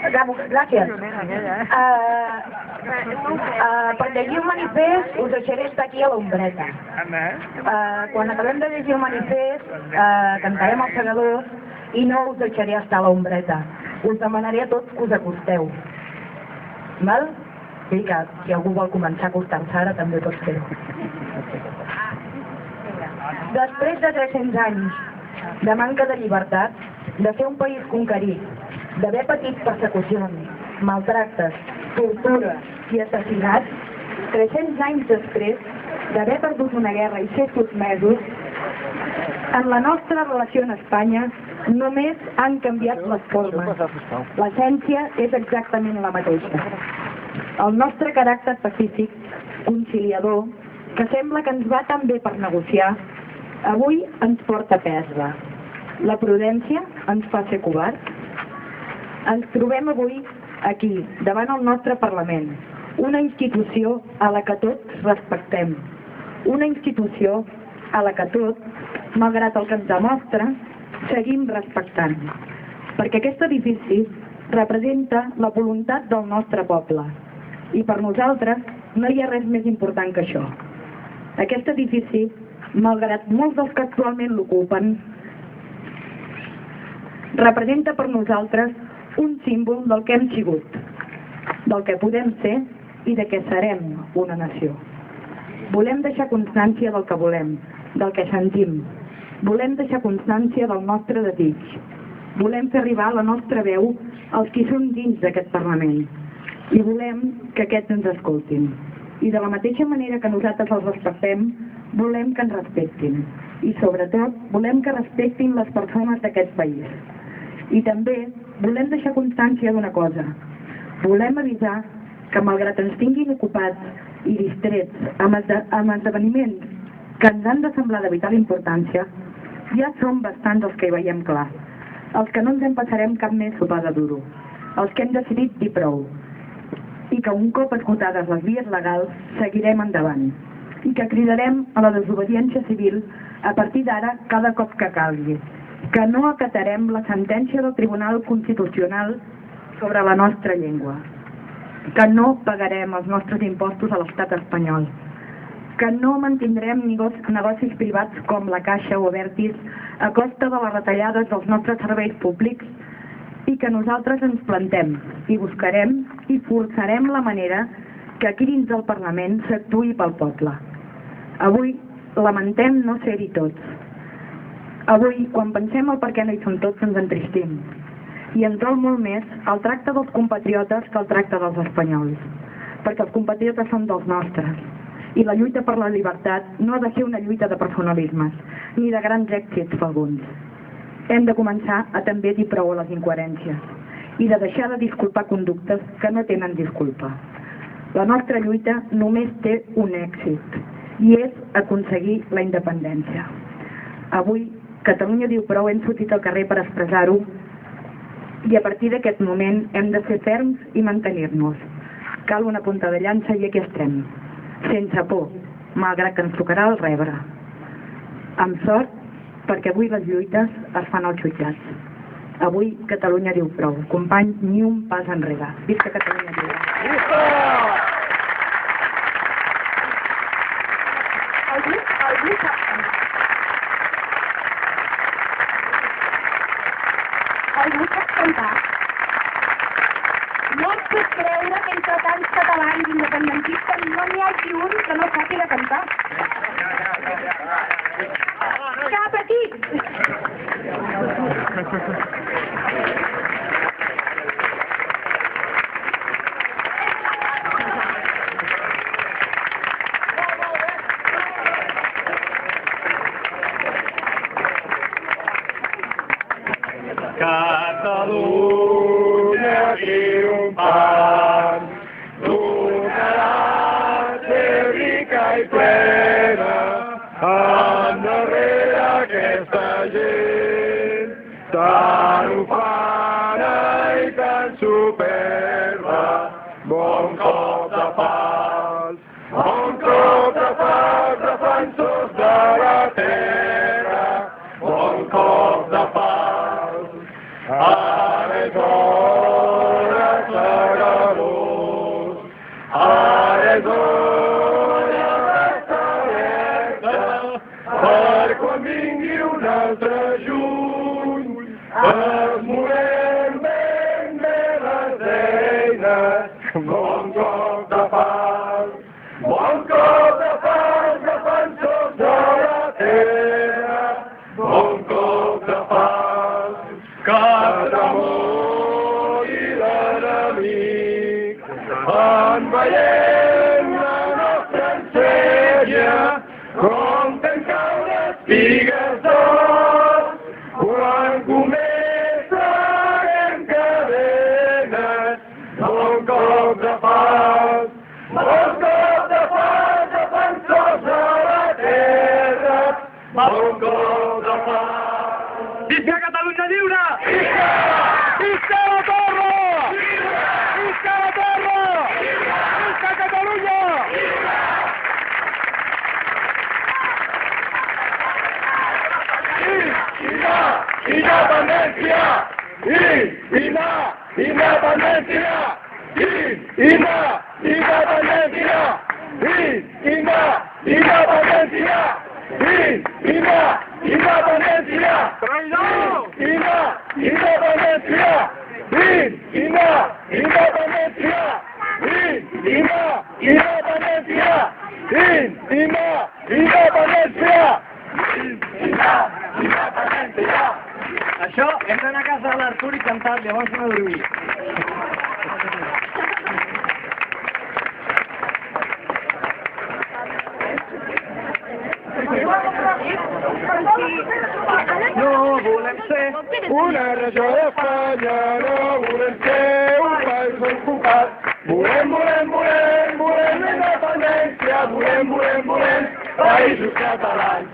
Acabo, gràcies. Per llegir el manifest us deixaré estar aquí a l'ombreta. Quan acabem de llegir el manifest cantarem els segadors i no us deixaré estar a l'ombreta. Us demanaré a tots que us acosteu. Val? Sí, que si algú vol començar a acostar-se ara també pot fer-ho. Després de 300 anys de manca de llibertat, de ser un país conquerit, d'haver patit persecucions, maltractes, tortura i assassinats, 300 anys després d'haver perdut una guerra i ser sotmesos, en la nostra relació amb Espanya només han canviat les formes. L'essència és exactament la mateixa. El nostre caràcter pacífic, conciliador, que sembla que ens va tan bé per negociar, avui ens porta a perdre. La prudència ens fa ser covards. Ens trobem avui aquí, davant el nostre Parlament, una institució a la que tots respectem, una institució a la que tots, malgrat el que ens demostra, seguim respectant, perquè aquest edifici representa la voluntat del nostre poble i per nosaltres no hi ha res més important que això. Aquest edifici, malgrat molts dels que actualment l'ocupen, representa per nosaltres un símbol del que hem sigut, del que podem ser i de què serem una nació. Volem deixar constància del que volem, del que sentim. Volem deixar constància del nostre desig. Volem fer arribar la nostra veu als qui són dins d'aquest Parlament. I volem que aquests ens escoltin. I de la mateixa manera que nosaltres els respectem, volem que ens respectin. I sobretot, volem que respectin les persones d'aquest país. I també volem deixar constància d'una cosa. Volem avisar que malgrat ens tinguin ocupats i distrets amb esdeveniments que ens han de semblar de vital importància, ja som bastants els que hi veiem clar, els que no ens empassarem cap més sopar de duro, els que hem decidit dir prou, i que un cop esgotades les vies legals seguirem endavant, i que cridarem a la desobediència civil a partir d'ara cada cop que calgui, que no acatarem la sentència del Tribunal Constitucional sobre la nostra llengua, que no pagarem els nostres impostos a l'estat espanyol, que no mantindrem negocis privats com la Caixa o Abertis a costa de les retallades dels nostres serveis públics i que nosaltres ens plantem i buscarem i forçarem la manera que aquí dins del Parlament s'actuï pel poble. Avui lamentem no ser-hi tots. Avui, quan pensem el per què no hi som tots, ens entristim. I ens dol molt més el tracte dels compatriotes que el tracte dels espanyols, perquè els compatriotes són dels nostres. I la lluita per la llibertat no ha de ser una lluita de personalismes, ni de grans èxits per alguns. Hem de començar a també dir prou a les incoherències i de deixar de disculpar conductes que no tenen disculpa. La nostra lluita només té un èxit, i és aconseguir la independència. Avui, Catalunya diu prou, hem sortit al carrer per expressar-ho, i a partir d'aquest moment hem de ser ferms i mantenir-nos. Cal una punta de llança i aquí estem, sense por, malgrat que ens tocarà el rebre. Amb sort, perquè avui les lluites es fan als jutjats. Avui Catalunya diu prou. Company, ni un pas enrere. Visca Catalunya lliure. Algú sap cantar? No et puc creure que entre tants catalans independentistes no n'hi hagi un que no sàpiga cantar. Que petit! Catalunya triomfant, tornarà a ser rica i plena, endarrere aquesta gent tan ufana i tan superba. Bon cop de pals, defensors de la terra, bon cop de pals. Ara és hora Bon cop de pas, bon cop de pas, defensors de la terra. Bon cop de pas, que tremoli l'enemic. En veiem la nostra ensenya, com fem caure espigues d'or, quan comencen cadenes. Bon cop de pas, defensors de la terra. Bon cop de pas. Visca Catalunya lliure! Visca! Visca la Torre! Visca! Visca la Torre! Visca! Visca Catalunya! Independència! Independència! Independència! Independència! Independència! Traïdor! Independència! Independència! Independència! Independència! Independència! Això, hem d'anar a casa de l'Artur i cantar, llavors no dormir. No volem ser una regió d'Espanya, no volem ser un país ocupat. Volem independència, volem països catalans.